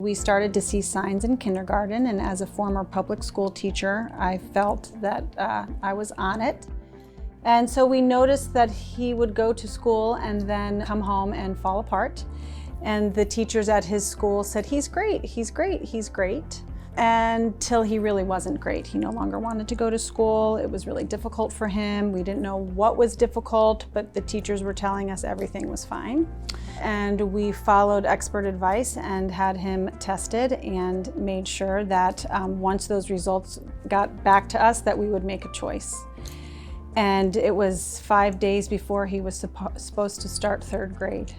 We started to see signs in kindergarten, and as a former public school teacher, I felt that I was on it. And so we noticed that he would go to school and then come home and fall apart. And the teachers at his school said, he's great, he's great, he's great. Until he really wasn't great. He no longer wanted to go to school. It was really difficult for him. We didn't know what was difficult, but the teachers were telling us everything was fine. And we followed expert advice and had him tested and made sure that once those results got back to us, that we would make a choice. And it was 5 days before he was supposed to start third grade.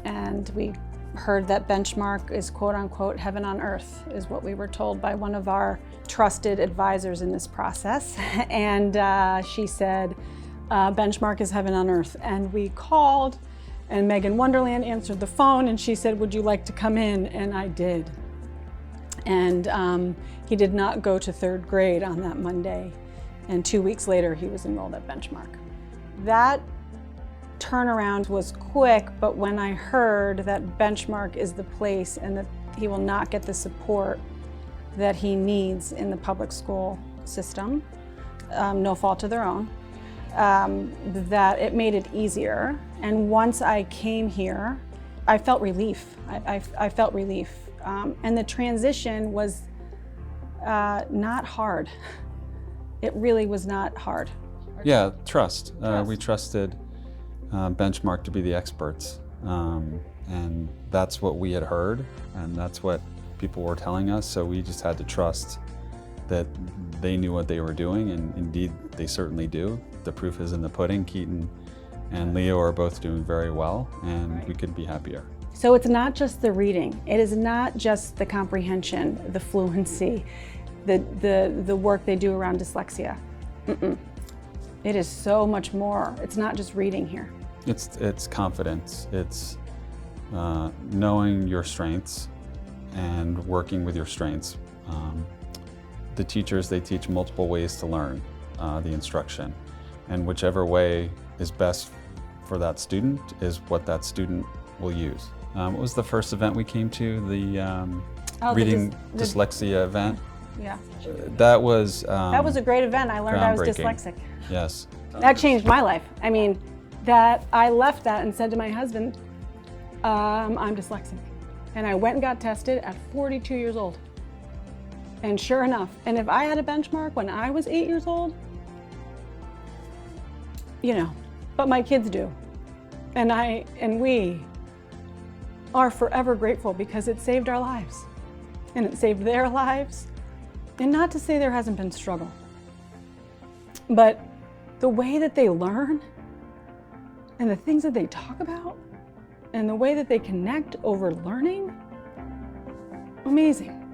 And we heard that benchmark is quote unquote heaven on earth, is what we were told by one of our trusted advisors in this process. And she said, benchmark is heaven on earth. And we called, and Megan Wonderland answered the phone, and she said, would you like to come in? And I did. And he did not go to third grade on that Monday. And 2 weeks later, he was enrolled at benchmark. That turnaround was quick, but when I heard that benchmark is the place and that he will not get the support that he needs in the public school system, no fault of their own, that it made it easier. And once I came here, I felt relief. I felt relief. And the transition was not hard. It really was not hard. Yeah, trust. We trusted benchmark to be the experts, and that's what we had heard, and that's what people were telling us, so we just had to trust that they knew what they were doing, and indeed they certainly do. The proof is in the pudding. Keaton and Leo are both doing very well, and we couldn't be happier. So it's not just the reading, it is not just the comprehension, the fluency, the work they do around dyslexia. It is so much more. It's not just reading here. It's confidence. It's knowing your strengths and working with your strengths. The teachers, they teach multiple ways to learn the instruction, and whichever way is best for that student is what that student will use. What was the first event we came to? The reading dyslexia event? Yeah. That was a great event. I learned I was dyslexic. Yes. That changed my life. I mean, that I left that and said to my husband, I'm dyslexic. And I went and got tested at 42 years old. And sure enough, and if I had a benchmark when I was 8 years old, you know, but my kids do. And we are forever grateful because it saved our lives. And it saved their lives. And not to say there hasn't been struggle, but the way that they learn and the things that they talk about and the way that they connect over learning, amazing.